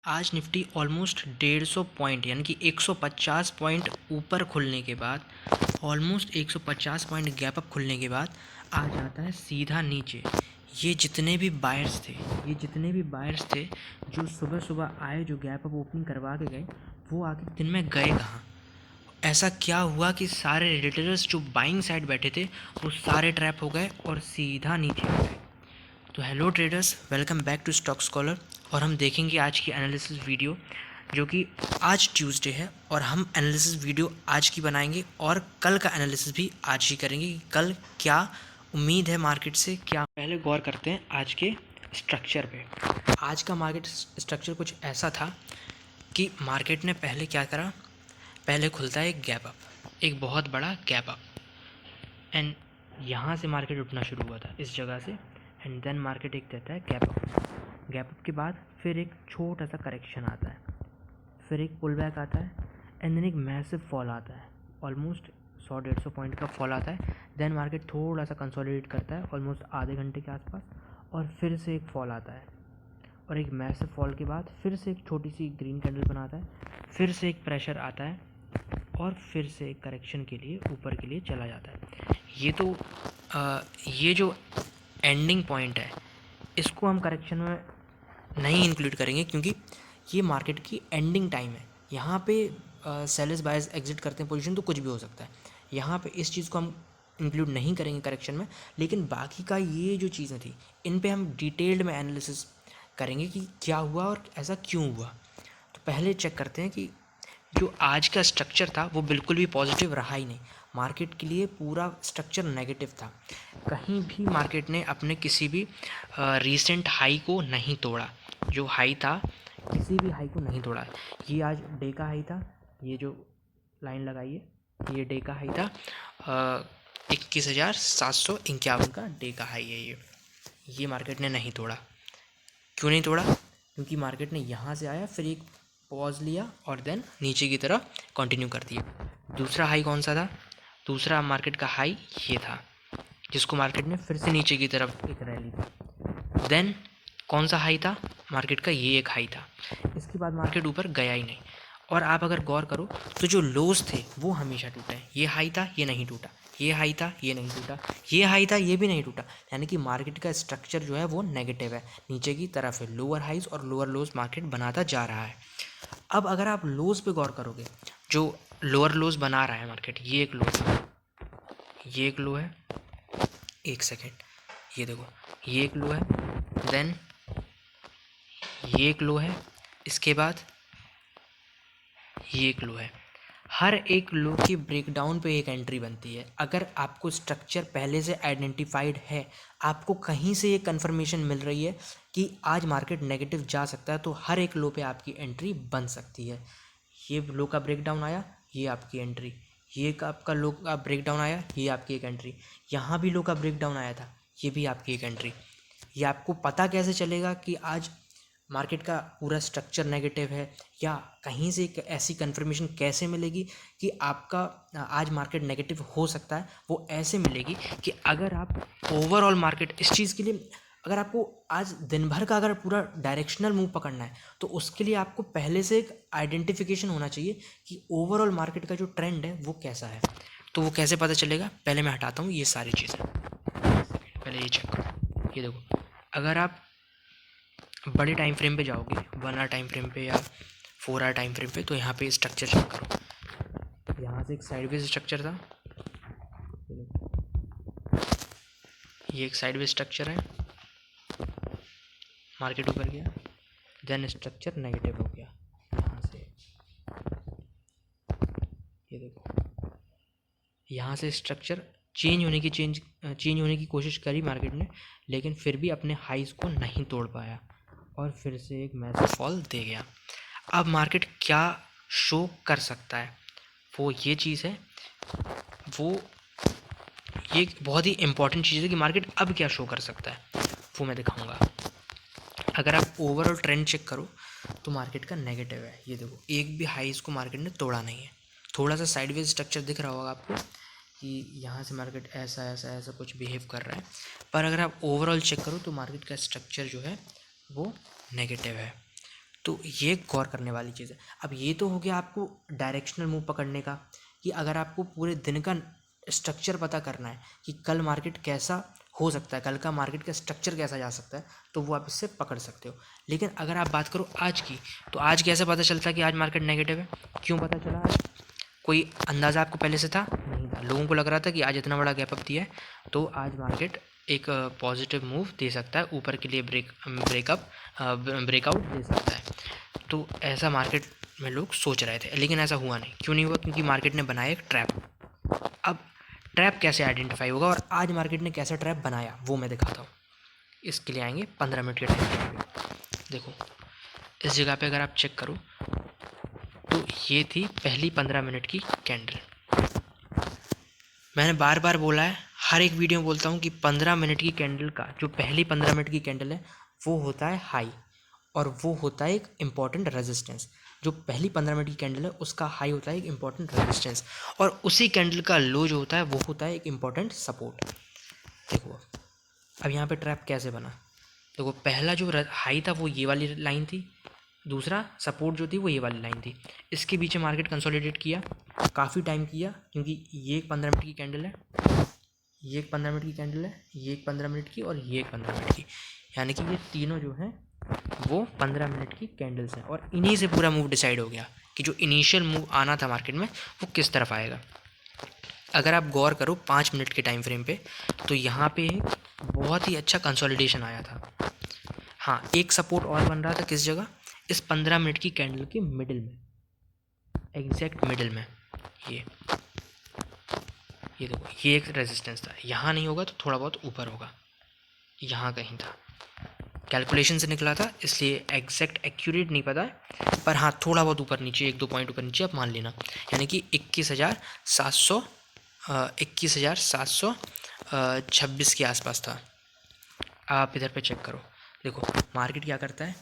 आज Nifty almost 150 point यानी कि 150 पॉइंट ऊपर खुलने के बाद, ऑलमोस्ट 150 पॉइंट गैप अप खुलने के बाद आ जाता है सीधा नीचे। ये जितने भी बायर्स थे जो सुबह सुबह आए, जो गैप अप ओपनिंग करवा के गए, वो आके दिन में गए कहाँ? ऐसा क्या हुआ कि सारे रिटेलर्स जो बाइंग साइड बैठे थे वो सारे ट्रैप हो गए और सीधा नीचे आ गए। तो hello traders, welcome back to Stock Scholar. और हम देखेंगे आज की एनालिसिस वीडियो, जो कि आज ट्यूसडे है और हम एनालिसिस वीडियो आज की बनाएंगे और कल का एनालिसिस भी आज ही करेंगे कि कल क्या उम्मीद है मार्केट से। क्या पहले गौर करते हैं आज के स्ट्रक्चर पे। आज का मार्केट स्ट्रक्चर कुछ ऐसा था कि मार्केट ने पहले क्या करा, पहले खुलता है एक गैप अप, एक बहुत बड़ा गैप अप, एंड यहाँ से मार्केट उठना शुरू हुआ था इस जगह से, एंड देन मार्केट एक देता है गैप अप के बाद फिर एक छोटा सा करेक्शन आता है, फिर एक पुल बैक आता है, एंड देन एक मैसिव फॉल आता है, ऑलमोस्ट 100-150 पॉइंट का फॉल आता है। देन मार्केट थोड़ा सा कंसोलिडेट करता है ऑलमोस्ट आधे घंटे के आसपास, और फिर से एक फॉल आता है, और एक मैसिव फॉल के बाद फिर से एक छोटी सी ग्रीन कैंडल बनाता है, फिर से एक प्रेशर आता है, और फिर से एक करेक्शन के लिए ऊपर के लिए चला जाता है। ये जो एंडिंग पॉइंट है, इसको हम करेक्शन में नहीं इंक्लूड करेंगे क्योंकि ये मार्केट की एंडिंग टाइम है। यहाँ पे सेलर्स बायर्स एग्जिट करते हैं पोजीशन, तो कुछ भी हो सकता है। यहाँ पे इस चीज़ को हम इंक्लूड नहीं करेंगे करेक्शन में, लेकिन बाकी का ये जो चीज़ें थी इन पे हम डिटेल्ड में एनालिसिस करेंगे कि क्या हुआ और ऐसा क्यों हुआ। तो पहले चेक करते हैं कि जो आज का स्ट्रक्चर था वो बिल्कुल भी पॉजिटिव रहा ही नहीं। मार्केट के लिए पूरा स्ट्रक्चर नेगेटिव था। कहीं भी मार्केट ने अपने किसी भी रीसेंट हाई को नहीं तोड़ा। जो हाई था, किसी भी हाई को नहीं तोड़ा। ये आज डे का हाई था, ये जो लाइन लगाई है ये डे का हाई था, 21,751 का डे का हाई है ये मार्केट ने नहीं तोड़ा। क्यों नहीं तोड़ा? क्योंकि मार्केट ने यहाँ से आया, फिर एक पॉज लिया और देन नीचे की तरफ कंटिन्यू कर दिया। दूसरा हाई कौन सा था? दूसरा मार्केट का हाई ये था, जिसको मार्केट ने फिर से नीचे की तरफ एक रैली दी। देन कौन सा हाई था मार्केट का? ये एक हाई था। इसके बाद मार्केट ऊपर गया ही नहीं। और आप अगर गौर करो तो जो लोज थे वो हमेशा टूटे हैं। ये हाई था, ये नहीं टूटा, ये हाई था, ये नहीं टूटा, ये हाई था, ये भी नहीं टूटा। यानी कि मार्केट का स्ट्रक्चर जो है वो नेगेटिव है, नीचे की तरफ है। लोअर हाइज और लोअर लोज मार्केट बनाता जा रहा है। अब अगर आप लोज पे गौर करोगे, जो लोअर लोज बना रहा है मार्केट, ये एक लो है, ये एक लो है, एक सेकेंड, ये देखो, ये एक लो है, देन ये एक लो है, इसके बाद ये एक लो है। हर एक लो की ब्रेकडाउन पे एक एंट्री बनती है। अगर आपको स्ट्रक्चर पहले से आइडेंटिफाइड है, आपको कहीं से ये कंफर्मेशन मिल रही है कि आज मार्केट नेगेटिव जा सकता है, तो हर एक लो पे आपकी एंट्री बन सकती है। ये लो का ब्रेकडाउन आया, ये आपकी एंट्री। ये आपका लो का ब्रेकडाउन आया, ये आपकी एक एंट्री। यहाँ भी लो का ब्रेकडाउन आया था, ये भी आपकी एक एंट्री। ये आपको पता कैसे चलेगा कि आज मार्केट का पूरा स्ट्रक्चर नेगेटिव है, या कहीं से एक ऐसी कंफर्मेशन कैसे मिलेगी कि आपका आज मार्केट नेगेटिव हो सकता है? वो ऐसे मिलेगी कि अगर आप ओवरऑल मार्केट, इस चीज़ के लिए अगर आपको आज दिन भर का अगर पूरा डायरेक्शनल मूव पकड़ना है, तो उसके लिए आपको पहले से एक आइडेंटिफिकेशन होना चाहिए कि ओवरऑल मार्केट का जो ट्रेंड है वो कैसा है। तो वो कैसे पता चलेगा? पहले मैं हटाता हूँ ये सारी चीज़ें, पहले ये चेक करो। ये देखो, अगर आप बड़े टाइम फ्रेम पे जाओगे, 1 आवर टाइम फ्रेम पे या 4 आवर टाइम फ्रेम पे, तो यहाँ पे स्ट्रक्चर चेक करो। यहाँ से एक साइडवेज स्ट्रक्चर था, ये एक साइडवेज स्ट्रक्चर है, मार्केट ऊपर गया, देन स्ट्रक्चर नेगेटिव हो गया यहाँ से। ये देखो, यहाँ से स्ट्रक्चर चेंज होने की कोशिश करी मार्केट ने, लेकिन फिर भी अपने हाइज को नहीं तोड़ पाया और फिर से एक मैसिव फॉल दे गया। अब मार्केट क्या शो कर सकता है, वो ये चीज़ है, वो ये एक बहुत ही इम्पॉर्टेंट चीज़ है कि मार्केट अब क्या शो कर सकता है, वो मैं दिखाऊंगा। अगर आप ओवरऑल ट्रेंड चेक करो तो मार्केट का नेगेटिव है। ये देखो, एक भी हाईज को मार्केट ने तोड़ा नहीं है। थोड़ा सा साइडवेज स्ट्रक्चर दिख रहा होगा आपको कि यहाँ से मार्केट ऐसा ऐसा ऐसा कुछ बिहेव कर रहा है, पर अगर आप ओवरऑल चेक करो तो मार्केट का स्ट्रक्चर जो है वो नेगेटिव है। तो ये गौर करने वाली चीज़ है। अब ये तो हो गया आपको डायरेक्शनल मूव पकड़ने का, कि अगर आपको पूरे दिन का स्ट्रक्चर पता करना है कि कल मार्केट कैसा हो सकता है, कल का मार्केट का स्ट्रक्चर कैसा जा सकता है, तो वो आप इससे पकड़ सकते हो। लेकिन अगर आप बात करो आज की, तो आज कैसे पता चलता है कि आज मार्केट नेगेटिव है? क्यों पता चला आज? कोई अंदाज़ा आपको पहले से था? नहीं था। लोगों को लग रहा था कि आज इतना बड़ा गैप अप दिया है तो आज मार्केट एक पॉजिटिव मूव दे सकता है, ऊपर के लिए ब्रेकआउट दे सकता है। तो ऐसा मार्केट में लोग सोच रहे थे, लेकिन ऐसा हुआ नहीं। क्यों नहीं हुआ? क्योंकि मार्केट ने बनाया एक ट्रैप। अब ट्रैप कैसे आइडेंटिफाई होगा और आज मार्केट ने कैसा ट्रैप बनाया वो मैं दिखाता हूँ। इसके लिए आएंगे 15 मिनट के टाइम पे। देखो इस जगह पे अगर आप चेक करो तो ये थी पहली 15 मिनट की कैंडल। मैंने बार बार बोला है, हर एक वीडियो में बोलता हूँ कि 15 मिनट की कैंडल का जो पहली 15 मिनट की कैंडल है वो होता है हाई और वो होता है एक इम्पॉर्टेंट रेजिस्टेंस। जो पहली 15 मिनट की कैंडल है उसका हाई होता है एक इम्पॉर्टेंट रेजिस्टेंस, और उसी कैंडल का लो जो होता है वो होता है एक इम्पॉर्टेंट सपोर्ट। देखो अब यहाँ पे ट्रैप कैसे बना। देखो पहला जो हाई था वो ये वाली लाइन थी, दूसरा सपोर्ट जो थी वो ये वाली लाइन थी। इसके बीच में मार्केट कंसोलिडेट किया, काफ़ी टाइम किया, क्योंकि ये एक 15 मिनट की कैंडल है, ये एक 15 मिनट की कैंडल है, ये एक 15 मिनट की और ये एक 15 मिनट की, यानी कि ये तीनों जो हैं वो 15 मिनट की कैंडल्स हैं। और इन्हीं से पूरा मूव डिसाइड हो गया कि जो इनिशियल मूव आना था मार्केट में वो किस तरफ आएगा। अगर आप गौर करो 5 मिनट के टाइम फ्रेम पे, तो यहाँ पे एक बहुत ही अच्छा कंसोलिडेशन आया था। हाँ, एक सपोर्ट और बन रहा था किस जगह? इस 15 मिनट की कैंडल के मिडिल में, एग्जैक्ट मिडिल में। ये देखो ये एक रेजिस्टेंस था। यहाँ नहीं होगा तो थोड़ा बहुत ऊपर होगा, यहाँ कहीं था। कैलकुलेशन से निकला था इसलिए एग्जैक्ट एक्यूरेट नहीं पता है, पर हाँ थोड़ा बहुत ऊपर नीचे, 1-2 पॉइंट ऊपर नीचे आप मान लेना। यानी कि 21,726 के आसपास था। आप इधर पे चेक करो। देखो मार्केट क्या करता है,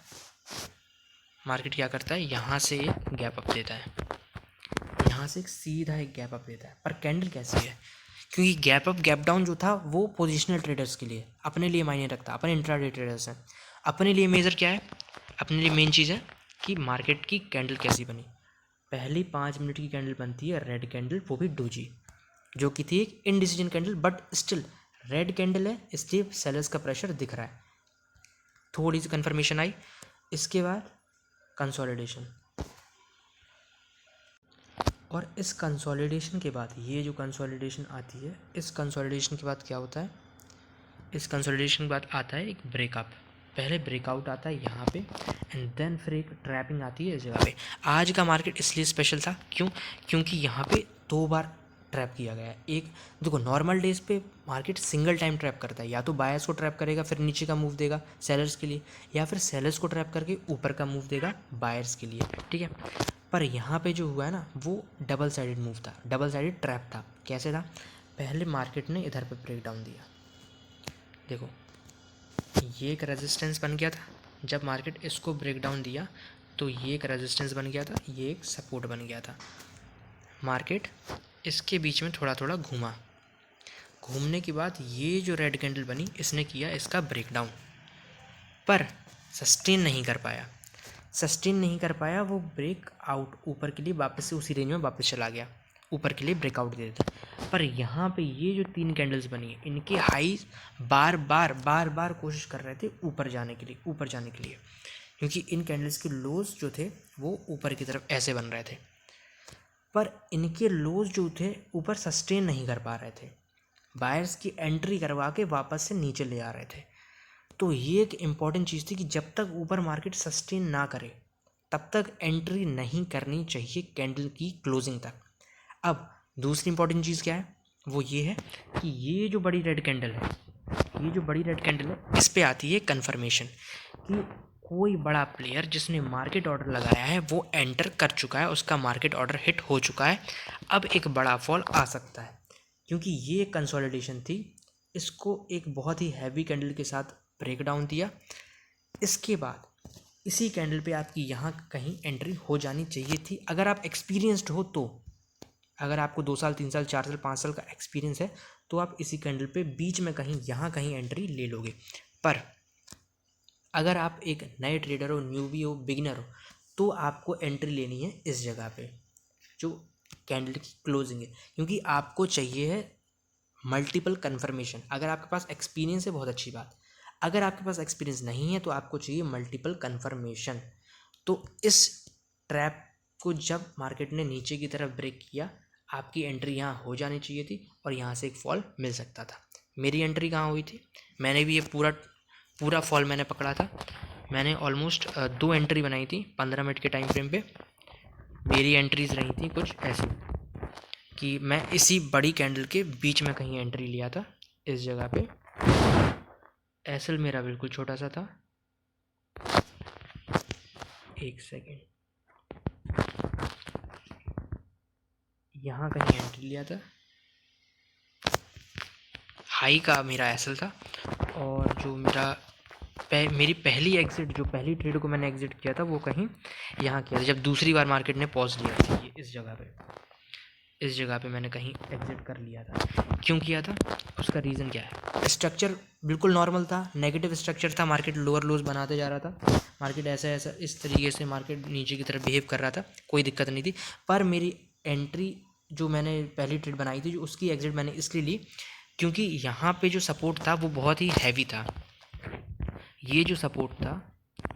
मार्केट क्या करता है, यहाँ से एक गैप अप देता है, यहाँ से एक सीधा एक गैप अप देता है। पर कैंडल कैसी है? क्योंकि गैप अप गैप डाउन जो था वो पोजिशनल ट्रेडर्स के लिए, अपने लिए मायने रखता, अपने इंट्राडे ट्रेडर्स हैं। अपने लिए मेजर क्या है? अपने लिए मेन चीज़ है कि मार्केट की कैंडल कैसी बनी। पहली 5 मिनट की कैंडल बनती है रेड कैंडल, वो भी डोजी, जो कि थी एक indecision candle, but still red candle है इसलिए सेलर्स का प्रेशर दिख रहा है। थोड़ी सी कंफर्मेशन आई, इसके बाद कंसोलिडेशन, और इस कंसोलिडेशन के बाद ये जो कंसोलिडेशन आती है, इस कंसोलिडेशन के बाद क्या होता है? इस कंसोलिडेशन के बाद आता है एक ब्रेकअप। पहले ब्रेकआउट आता है यहाँ पे एंड देन फिर एक ट्रैपिंग आती है इस जगह पे। आज का मार्केट इसलिए स्पेशल था, क्यों? क्योंकि यहाँ पे 2 बार ट्रैप किया गया है। एक देखो नॉर्मल डेज पे मार्केट सिंगल टाइम ट्रैप करता है, या तो बायर्स को ट्रैप करेगा फिर नीचे का मूव देगा सेलर्स के लिए, या फिर सेलर्स को ट्रैप करके ऊपर का मूव देगा बायर्स के लिए, ठीक है। पर यहाँ पे जो हुआ है ना वो डबल साइडेड मूव था, डबल साइडेड ट्रैप था। कैसे था? पहले मार्केट ने इधर पे ब्रेक डाउन दिया, देखो ये एक रेजिस्टेंस बन गया था। जब मार्केट इसको ब्रेक डाउन दिया तो ये एक रेजिस्टेंस बन गया था, ये एक सपोर्ट बन गया था। मार्केट इसके बीच में थोड़ा थोड़ा घूमा, घूमने के बाद ये जो रेड कैंडल बनी इसने किया इसका ब्रेक डाउन, पर सस्टेन नहीं कर पाया। सस्टेन नहीं कर पाया, वो ब्रेक आउट ऊपर के लिए वापस से उसी रेंज में वापस चला गया, ऊपर के लिए ब्रेकआउट दे देता। पर यहाँ पे ये जो 3 कैंडल्स बनी है इनके हाईज बार बार कोशिश कर रहे थे ऊपर जाने के लिए, ऊपर जाने के लिए, क्योंकि इन कैंडल्स के लोज जो थे वो ऊपर की तरफ ऐसे बन रहे थे, पर इनके लोज जो थे ऊपर सस्टेन नहीं कर पा रहे थे। बायर्स की एंट्री करवा के वापस से नीचे ले आ रहे थे। तो ये एक इम्पॉर्टेंट चीज़ थी कि जब तक ऊपर मार्केट सस्टेन ना करे तब तक एंट्री नहीं करनी चाहिए कैंडल की क्लोजिंग तक। अब दूसरी इंपॉर्टेंट चीज़ क्या है? वो ये है कि ये जो बड़ी रेड कैंडल है, ये जो बड़ी रेड कैंडल है, इस पे आती है कंफर्मेशन कि कोई बड़ा प्लेयर जिसने मार्केट ऑर्डर लगाया है वो एंटर कर चुका है, उसका मार्केट ऑर्डर हिट हो चुका है। अब एक बड़ा फॉल आ सकता है, क्योंकि ये कंसोलिडेशन थी, इसको एक बहुत ही हैवी कैंडल के साथ ब्रेक डाउन दिया। इसके बाद इसी कैंडल पे आपकी यहाँ कहीं एंट्री हो जानी चाहिए थी, अगर आप एक्सपीरियंस्ड हो तो। अगर आपको 2 साल 3 साल 4 साल 5 साल का एक्सपीरियंस है तो आप इसी कैंडल पे बीच में कहीं यहाँ कहीं एंट्री ले लोगे। पर अगर आप एक नए ट्रेडर हो, न्यूबी हो, बिगिनर हो, तो आपको एंट्री लेनी है इस जगह पे जो कैंडल की क्लोजिंग है, क्योंकि आपको चाहिए है मल्टीपल कन्फर्मेशन। अगर आपके पास एक्सपीरियंस है बहुत अच्छी बात, अगर आपके पास एक्सपीरियंस नहीं है तो आपको चाहिए मल्टीपल कन्फर्मेशन। तो इस ट्रैप को जब मार्केट ने नीचे की तरफ ब्रेक किया, आपकी एंट्री यहाँ हो जानी चाहिए थी और यहाँ से एक फॉल मिल सकता था। मेरी एंट्री कहाँ हुई थी, मैंने भी ये पूरा फॉल मैंने पकड़ा था। मैंने ऑलमोस्ट 2 एंट्री बनाई थी 15 मिनट के टाइम फ्रेम पे। मेरी एंट्रीज रही थी कुछ ऐसी कि मैं इसी बड़ी कैंडल के बीच में कहीं एंट्री लिया था इस जगह पे। एसएल मेरा बिल्कुल छोटा सा था, एक सेकेंड, यहाँ कहीं एंट्री लिया था, हाई का मेरा एसएल था। और जो मेरी पहली एग्ज़िट, जो पहली ट्रेड को मैंने एग्ज़िट किया था वो कहीं यहाँ किया था, जब दूसरी बार मार्केट ने पॉज लिया था। ये इस जगह पे मैंने कहीं एग्ज़िट कर लिया था। क्यों किया था, उसका रीज़न क्या है? स्ट्रक्चर बिल्कुल नॉर्मल था, नेगेटिव स्ट्रक्चर था, मार्केट लोअर लोज बनाते जा रहा था, मार्केट ऐसा इस तरीके से मार्केट नीचे की तरफ बिहेव कर रहा था, कोई दिक्कत नहीं थी। पर मेरी एंट्री जो मैंने पहली ट्रेड बनाई थी, जो उसकी एग्ज़िट मैंने इसलिए ली क्योंकि यहाँ पे जो सपोर्ट था वो बहुत ही हैवी था। ये जो सपोर्ट था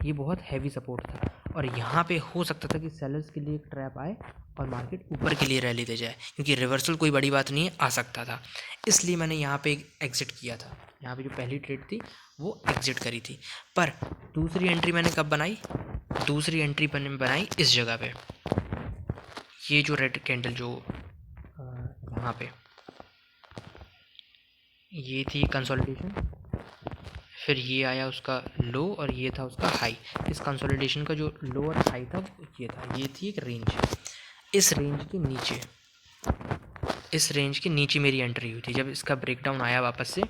ये बहुत हैवी सपोर्ट था और यहाँ पे हो सकता था कि सेलर्स के लिए एक ट्रैप आए और मार्केट ऊपर के लिए रैली दे जाए, क्योंकि रिवर्सल कोई बड़ी बात नहीं है, आ सकता था। इसलिए मैंने यहाँ पे एक एग्ज़िट किया था, यहाँ पे जो पहली ट्रेड थी वो एग्ज़िट करी थी। पर दूसरी एंट्री मैंने कब बनाई, दूसरी एंट्री मैंने बनाई इस जगह पे, ये जो रेड कैंडल जो यहाँ पे ये थी कंसोलिडेशन, फिर ये आया उसका लो और ये था उसका हाई। इस कंसोलिडेशन का जो लो और हाई था ये था, ये थी एक रेंज। इस रेंज के नीचे मेरी एंट्री हुई थी। जब इसका ब्रेकडाउन आया वापस से,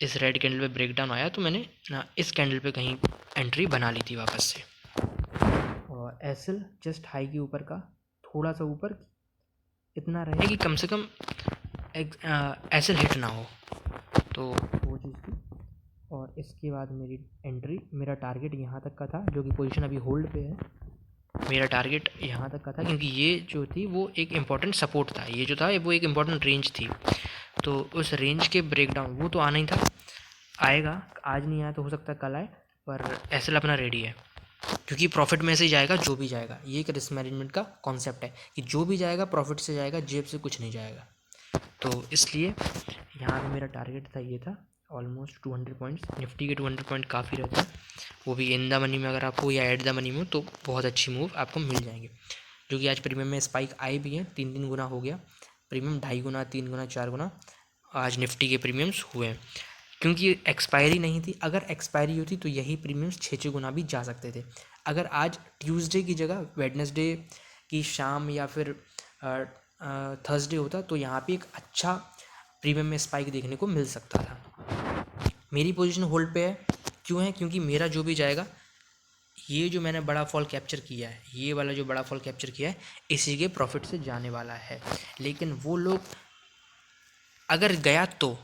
इस रेड कैंडल पे ब्रेकडाउन आया तो मैंने ना इस कैंडल पे कहीं एंट्री बना ली थी वापस से। और एसएल जस्ट हाई के ऊपर का थोड़ा सा ऊपर इतना रहे कि कम से कम एसएल हिट ना हो, तो वो चीज़ थी। और इसके बाद मेरी एंट्री, मेरा टारगेट यहाँ तक का था, जो कि पोजीशन अभी होल्ड पे है। मेरा टारगेट यहाँ तक का था क्योंकि ये जो थी वो एक इम्पॉर्टेंट सपोर्ट था, ये जो था वो एक इम्पॉर्टेंट रेंज थी। तो उस रेंज के ब्रेकडाउन वो तो आना ही था, आएगा, आज नहीं आया तो हो सकता है कल आए, पर एसएल अपना रेडी है, क्योंकि प्रॉफिट में से जाएगा जो भी जाएगा। ये एक रिस्क मैनेजमेंट का कॉन्सेप्ट है कि जो भी जाएगा प्रॉफिट से जाएगा, जेब से कुछ नहीं जाएगा। तो इसलिए यहाँ पे मेरा टारगेट था, ये था ऑलमोस्ट 200 पॉइंट्स। निफ्टी के 200 पॉइंट काफ़ी रहते हैं, वो भी इन द मनी में अगर आपको, या एट द मनी में, तो बहुत अच्छी मूव आपको मिल जाएंगे। जो कि आज प्रीमियम में स्पाइक आए भी हैं, 3 गुना हो गया प्रीमियम, 2.5 गुना, 3 गुना, 4 गुना आज निफ्टी के प्रीमियम्स हुए हैं, क्योंकि एक्सपायरी नहीं थी। अगर एक्सपायरी होती तो यही प्रीमियम्स 6 गुना भी जा सकते थे। अगर आज ट्यूसडे की जगह वेडनेसडे की शाम या फिर थर्सडे होता तो यहाँ पे एक अच्छा प्रीमियम में स्पाइक देखने को मिल सकता था। मेरी पोजीशन होल्ड पे है, क्यों है, क्योंकि मेरा जो भी जाएगा, ये जो मैंने बड़ा फॉल कैप्चर किया है, ये वाला जो बड़ा फॉल कैप्चर किया है, इसी के प्रॉफिट से जाने वाला है। लेकिन वो लोग अगर गया तो,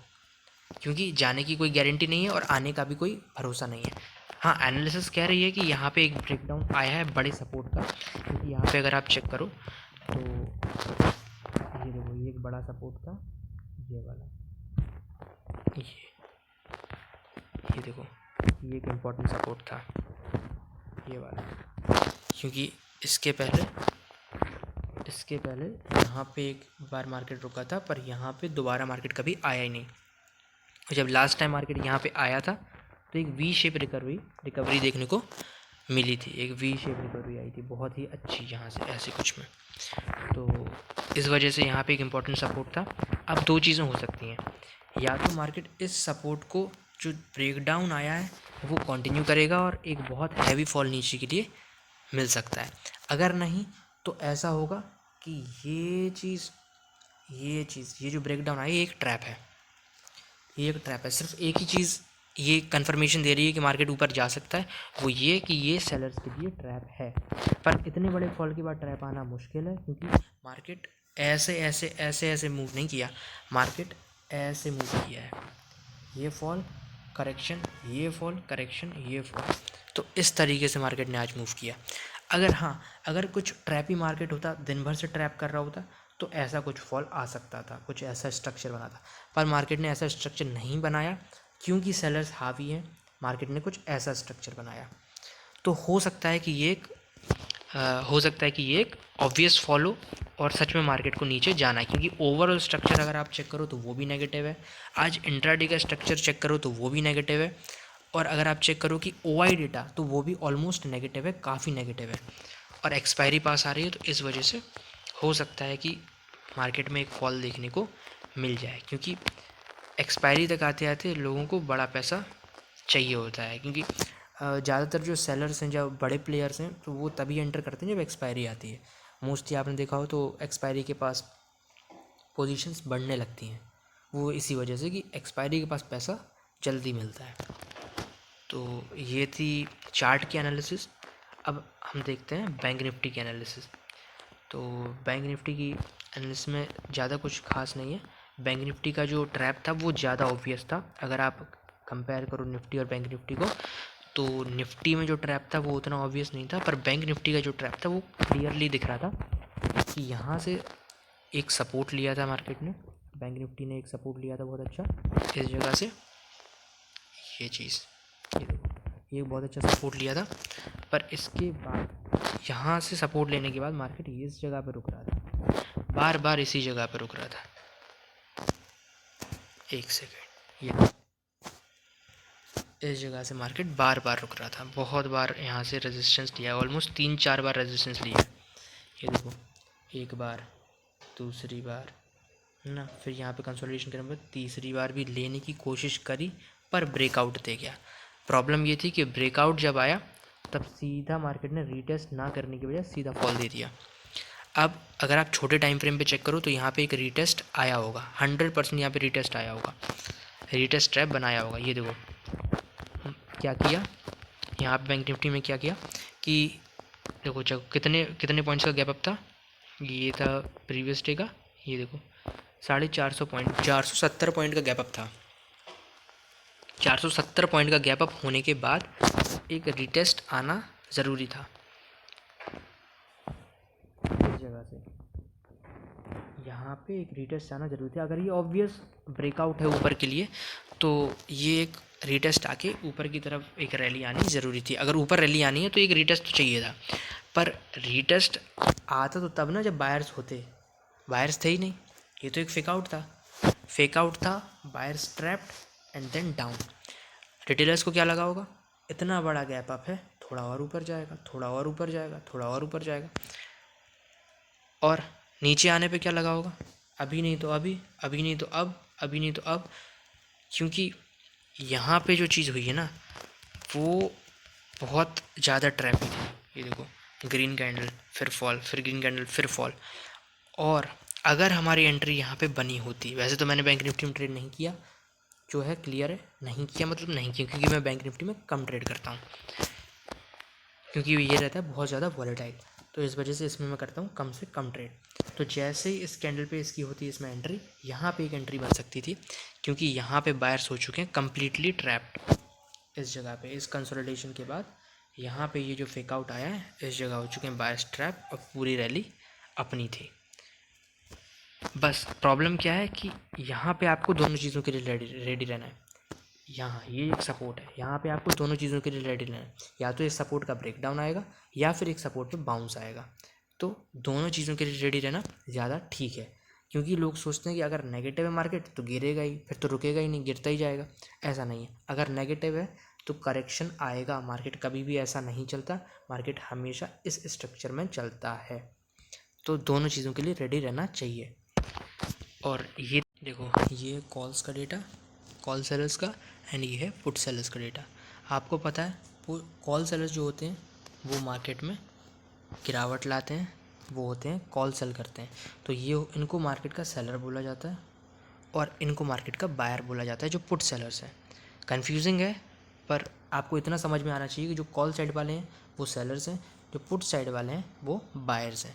क्योंकि जाने की कोई गारंटी नहीं है और आने का भी कोई भरोसा नहीं है। हाँ, एनालिसिस कह रही है कि यहाँ पे एक ब्रेकडाउन आया है बड़े सपोर्ट का, क्योंकि यहाँ पे अगर आप चेक करो तो ये देखो, ये एक बड़ा सपोर्ट था, ये वाला, ये देखो, ये एक इम्पॉर्टेंट सपोर्ट था, ये वाला, क्योंकि इसके पहले यहाँ पे एक बार मार्केट रुका था, पर यहाँ पे दोबारा मार्केट कभी आया ही नहीं। जब लास्ट टाइम मार्केट यहाँ पे आया था तो एक वी शेप रिकवरी देखने को मिली थी, एक वी शेप रिकवरी आई थी बहुत ही अच्छी यहाँ से, ऐसे कुछ में। तो इस वजह से यहाँ पे एक इम्पॉर्टेंट सपोर्ट था। अब 2 चीज़ें हो सकती हैं, या तो मार्केट इस सपोर्ट को, जो ब्रेकडाउन आया है, वो कंटिन्यू करेगा और एक बहुत हैवी फॉल नीचे के लिए मिल सकता है। अगर नहीं तो ऐसा होगा कि ये जो ब्रेकडाउन आया, ये एक ट्रैप है, सिर्फ एक ही चीज़ ये कंफर्मेशन दे रही है कि मार्केट ऊपर जा सकता है, वो ये कि ये सेलर्स के लिए ट्रैप है। पर इतने बड़े फॉल के बाद ट्रैप आना मुश्किल है, क्योंकि मार्केट ऐसे मूव नहीं किया, मार्केट ऐसे मूव किया है। ये फॉल करेक्शन, ये फॉल, करेक्शन, ये फॉल। तो इस तरीके से मार्केट ने आज मूव किया। अगर हाँ, अगर कुछ ट्रैपी मार्केट होता, दिन भर से ट्रैप कर रहा होता, तो ऐसा कुछ फॉल आ सकता था, कुछ ऐसा स्ट्रक्चर बना था। पर मार्केट ने ऐसा स्ट्रक्चर नहीं बनाया, क्योंकि सेलर्स हावी हैं, मार्केट ने कुछ ऐसा स्ट्रक्चर बनाया। तो हो सकता है कि ये एक ऑब्वियस फॉलो और सच में मार्केट को नीचे जाना है, क्योंकि ओवरऑल स्ट्रक्चर अगर आप चेक करो तो वो भी नेगेटिव है। आज इंट्राडे का स्ट्रक्चर चेक करो तो वो भी नेगेटिव है। और अगर आप चेक करो कि ओआई डेटा, तो वो भी ऑलमोस्ट नेगेटिव है, काफ़ी नेगेटिव है। और एक्सपायरी पास आ रही है, तो इस वजह से हो सकता है कि मार्केट में एक फॉल देखने को मिल जाए, क्योंकि एक्सपायरी तक आते आते लोगों को बड़ा पैसा चाहिए होता है। क्योंकि ज़्यादातर जो सेलर्स हैं, जो बड़े प्लेयर्स हैं, तो वो तभी एंटर करते हैं जब एक्सपायरी आती है। मोस्टली आपने देखा हो तो एक्सपायरी के पास पोजीशंस बढ़ने लगती हैं, वो इसी वजह से कि एक्सपायरी के पास पैसा जल्दी मिलता है। तो ये थी चार्ट की एनालिसिस। अब हम देखते हैं बैंक निफ्टी की एनालिसिस। तो बैंक निफ्टी की एनालिसिस में ज़्यादा कुछ खास नहीं है। बैंक निफ्टी का जो ट्रैप था वो ज़्यादा ऑब्वियस था। अगर आप कंपेयर करो निफ्टी और बैंक निफ्टी को, तो निफ्टी में जो ट्रैप था वो उतना ऑब्वियस नहीं था, पर बैंक निफ्टी का जो ट्रैप था वो क्लियरली दिख रहा था कि यहाँ से एक सपोर्ट लिया था मार्केट ने, बैंक निफ्टी ने एक सपोर्ट लिया था बहुत अच्छा इस जगह से। ये चीज़, ये बहुत अच्छा सपोर्ट लिया था, पर इसके बाद यहाँ से सपोर्ट लेने के बाद मार्केट इस जगह पर रुक रहा था, बार बार इसी जगह पर रुक रहा था। एक सेकेंड, ये इस जगह से मार्केट बार बार रुक रहा था, बहुत बार यहाँ से रेजिस्टेंस लिया, ऑलमोस्ट 3-4 बार रेजिस्टेंस लिया। ये देखो, एक बार, दूसरी बार ना, फिर यहाँ पे कंसोलिडेशन करने पर तीसरी बार भी लेने की कोशिश करी, पर ब्रेकआउट दे गया। प्रॉब्लम ये थी कि ब्रेकआउट जब आया तब सीधा मार्केट ने रीटेस्ट ना करने की वजह सीधा फॉल दे दिया। अब अगर आप छोटे टाइम फ्रेम पे चेक करो तो यहाँ पे एक रीटेस्ट आया होगा, 100% यहाँ पे रीटेस्ट आया होगा, रीटेस्ट ट्रैप बनाया होगा। ये देखो क्या किया यहाँ पे बैंक निफ्टी में, क्या किया कि देखो जब कितने कितने पॉइंट्स का गैप अप था, ये था प्रीवियस डे का, ये देखो 450 पॉइंट, 470 पॉइंट का गैप अप था। 470 पॉइंट का गैप अप होने के बाद एक रिटेस्ट आना ज़रूरी था इस जगह से, यहाँ पे एक रिटेस्ट आना ज़रूरी था। अगर ये ऑब्वियस ब्रेकआउट है ऊपर के लिए, तो ये एक रिटेस्ट आके ऊपर की तरफ एक रैली आनी ज़रूरी थी। अगर ऊपर रैली आनी है तो एक रिटेस्ट तो चाहिए था, पर रिटेस्ट आता तो तब ना जब बायर्स होते, बायर्स थे ही नहीं, ये तो एक फेकआउट था, buyers trapped and then down. Retailers को क्या लगा होगा, इतना बड़ा गैप अप है, थोड़ा और ऊपर जाएगा, थोड़ा और ऊपर जाएगा, थोड़ा और ऊपर जाएगा, और नीचे आने पे क्या लगा होगा, अभी नहीं तो अभी, अभी नहीं तो अब, अभी नहीं तो अब। क्योंकि यहाँ पे जो चीज़ हुई है ना, वो बहुत ज़्यादा ट्रैपिंग है। ये देखो, ग्रीन कैंडल फिर फॉल, फिर ग्रीन कैंडल फिर फॉल। और अगर हमारी एंट्री यहाँ पे बनी होती, वैसे तो मैंने बैंक निफ्टी में ट्रेड नहीं किया, जो है क्लियर है, नहीं किया मतलब नहीं किया, क्योंकि मैं बैंक निफ्टी में कम ट्रेड करता हूँ, क्योंकि ये रहता है बहुत ज़्यादा वॉलेटाइल, तो इस वजह से इसमें मैं करता हूँ कम से कम ट्रेड। तो जैसे ही इस कैंडल पे इसकी होती है इसमें एंट्री, यहाँ पे एक एंट्री बन सकती थी, क्योंकि यहाँ पे बायर्स हो चुके हैं कम्प्लीटली ट्रैप्ड इस जगह पे। इस कंसोलिडेशन के बाद यहाँ पे ये जो फेकआउट आया है, इस जगह हो चुके हैं बायर्स ट्रैप, और पूरी रैली अपनी थी। बस प्रॉब्लम क्या है कि यहाँ पे आपको दोनों चीज़ों के लिए रेडी रहना है। यहाँ ये एक सपोर्ट है, यहाँ पे आपको दोनों चीज़ों के लिए रेडी रहना है, या तो इस सपोर्ट का ब्रेकडाउन आएगा या फिर एक सपोर्ट पे बाउंस आएगा। तो दोनों चीज़ों के लिए रेडी रहना ज़्यादा ठीक है, क्योंकि लोग सोचते हैं कि अगर नेगेटिव है मार्केट तो गिरेगा ही, फिर तो रुकेगा ही नहीं, गिरता ही जाएगा। ऐसा नहीं है, अगर नेगेटिव है तो करेक्शन आएगा। मार्केट कभी भी ऐसा नहीं चलता, मार्केट हमेशा इस स्ट्रक्चर में चलता है। तो दोनों चीज़ों के लिए रेडी रहना चाहिए। और ये देखो, ये कॉल्स का डेटा, कॉल सेलर्स का, एंड ये है पुट सेलर्स का डेटा। आपको पता है कॉल सेलर्स जो होते हैं वो मार्केट में गिरावट लाते हैं, वो होते हैं कॉल सेल करते हैं। तो ये इनको मार्केट का सेलर बोला जाता है, और इनको मार्केट का बायर बोला जाता है जो पुट सेलर्स हैं। कन्फ्यूजिंग है, पर आपको इतना समझ में आना चाहिए कि जो कॉल साइड वाले हैं वो सेलर्स हैं, जो पुट साइड वाले हैं वो बायर्स हैं।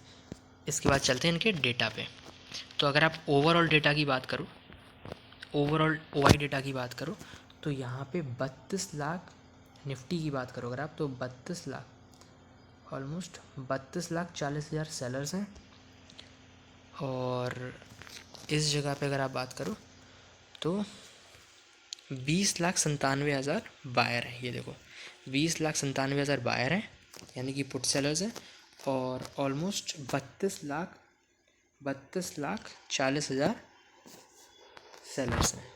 इसके बाद चलते हैं इनके डेटा पे। तो अगर आप ओवरऑल डेटा की बात करो, ओवरऑल ओआई डेटा की बात करो, तो यहाँ पे 32 लाख निफ्टी की बात करो अगर आप, तो 32 लाख, ऑलमोस्ट 32,40,000 सेलर्स हैं। और इस जगह पे अगर आप बात करो तो 20,97,000 बायर हैं। ये देखो 20,97,000 बायर हैं, यानी कि पुट सेलर्स हैं, और ऑलमोस्ट 32,40,000 सेलर्स हैं।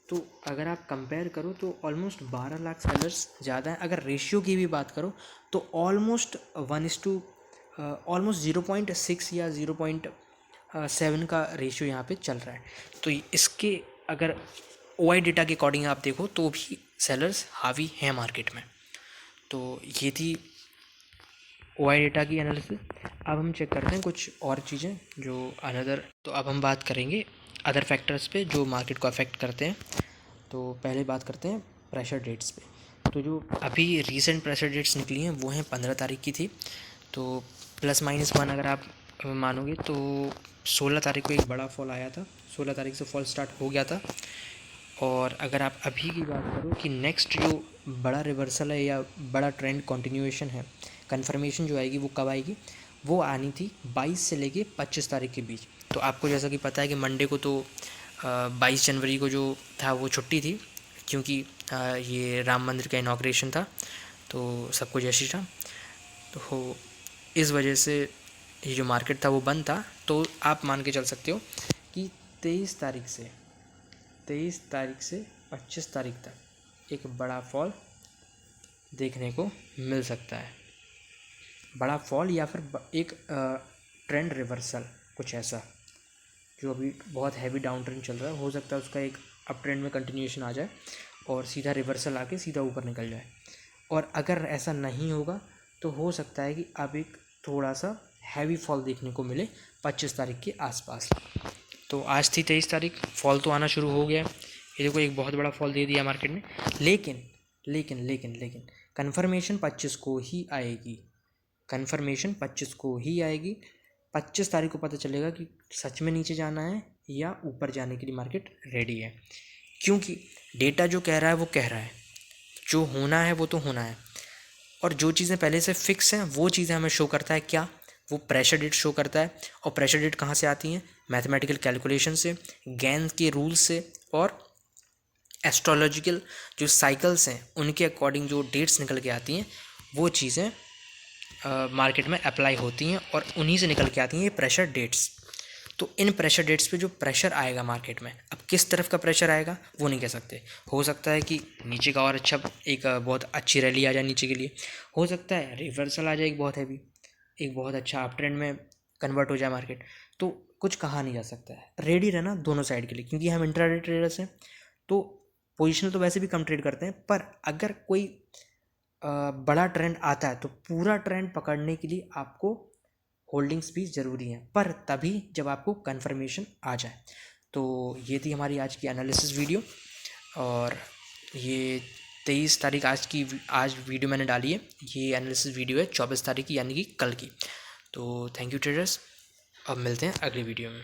तो अगर आप कंपेयर करो तो ऑलमोस्ट 12 लाख सेलर्स ज़्यादा हैं। अगर रेशियो की भी बात करो तो ऑलमोस्ट 0.6 या 0.7 का रेशियो यहाँ पे चल रहा है। तो इसके अगर OI डेटा के अकॉर्डिंग आप देखो तो भी सेलर्स हावी हैं मार्केट में। तो ये थी OI डेटा की एनालिसिस। अब हम चेक करते हैं कुछ और चीज़ें जो तो अब हम बात करेंगे अदर फैक्टर्स पे जो मार्केट को अफेक्ट करते हैं। तो पहले बात करते हैं प्रेशर डेट्स पे। तो जो अभी रीसेंट प्रेशर डेट्स निकली हैं वो हैं 15 तारीख की थी। तो ±1 अगर आप मानोगे तो 16 तारीख को एक बड़ा फॉल आया था, 16 तारीख से फॉल स्टार्ट हो गया था। और अगर आप अभी की बात करो कि नेक्स्ट जो बड़ा रिवर्सल है या बड़ा ट्रेंड कंटिन्यूएशन है, कंफर्मेशन जो आएगी वो कब आएगी, वो आनी थी 22 से लेके 25 तारीख के बीच। तो आपको जैसा कि पता है कि मंडे को तो 22 जनवरी को जो था वो छुट्टी थी, क्योंकि ये राम मंदिर का इनॉग्रेशन था। तो सबको जय श्री राम। तो इस वजह से ये जो मार्केट था वो बंद था। तो आप मान के चल सकते हो कि 23 तारीख से 25 तारीख तक एक बड़ा फॉल देखने को मिल सकता है। बड़ा फॉल या फिर एक ट्रेंड रिवर्सल, कुछ ऐसा जो अभी बहुत हैवी डाउन ट्रेंड चल रहा है, हो सकता है उसका एक अप ट्रेंड में कंटिन्यूएशन आ जाए और सीधा रिवर्सल आके सीधा ऊपर निकल जाए। और अगर ऐसा नहीं होगा तो हो सकता है कि अब एक थोड़ा सा हैवी फॉल देखने को मिले 25 तारीख के आसपास। तो आज थी 23 तारीख, फॉल तो आना शुरू हो गया है। ये देखो एक बहुत बड़ा फॉल दे दिया मार्केट ने, लेकिन कन्फर्मेशन 25 को ही आएगी। 25 तारीख को पता चलेगा कि सच में नीचे जाना है या ऊपर जाने के लिए मार्केट रेडी है। क्योंकि डेटा जो कह रहा है वो कह रहा है, जो होना है वो तो होना है, और जो चीज़ें पहले से फिक्स हैं वो चीज़ें हमें शो करता है क्या, वो प्रेशर डेट शो करता है। और प्रेशर डेट कहाँ से आती हैं? मैथमेटिकल कैलकुलेशन से, गैन के रूल से, और एस्ट्रोलॉजिकल जो साइकिल्स हैं उनके अकॉर्डिंग जो डेट्स निकल के आती हैं वो चीज़ें मार्केट में अप्लाई होती हैं, और उन्हीं से निकल के आती हैं ये प्रेशर डेट्स। तो इन प्रेशर डेट्स पे जो प्रेशर आएगा मार्केट में, अब किस तरफ का प्रेशर आएगा वो नहीं कह सकते। हो सकता है कि नीचे का और अच्छा एक बहुत अच्छी रैली आ जाए नीचे के लिए, हो सकता है रिवर्सल आ जाए एक बहुत हैवी, एक बहुत अच्छा अप ट्रेंड में कन्वर्ट हो जाए मार्केट। तो कुछ कहा नहीं जा सकता है। रेडी रहना दोनों साइड के लिए, क्योंकि हम इंट्राडे ट्रेडर्स हैं तो पोजिशनल तो वैसे भी कम ट्रेड करते हैं, पर अगर कोई बड़ा ट्रेंड आता है तो पूरा ट्रेंड पकड़ने के लिए आपको होल्डिंग्स भी ज़रूरी हैं, पर तभी जब आपको कंफर्मेशन आ जाए। तो ये थी हमारी आज की एनालिसिस वीडियो, और ये 23 तारीख आज वीडियो मैंने डाली है। ये एनालिसिस वीडियो है 24 तारीख की, यानी कि कल की। तो थैंक यू ट्रेडर्स, अब मिलते हैं अगली वीडियो में।